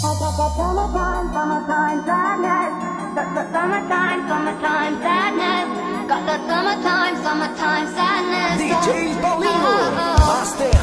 Summertime, summertime sadness. Summertime, summertime sadness. Got the summertime, summertime sadness. DJ Paulinho, Master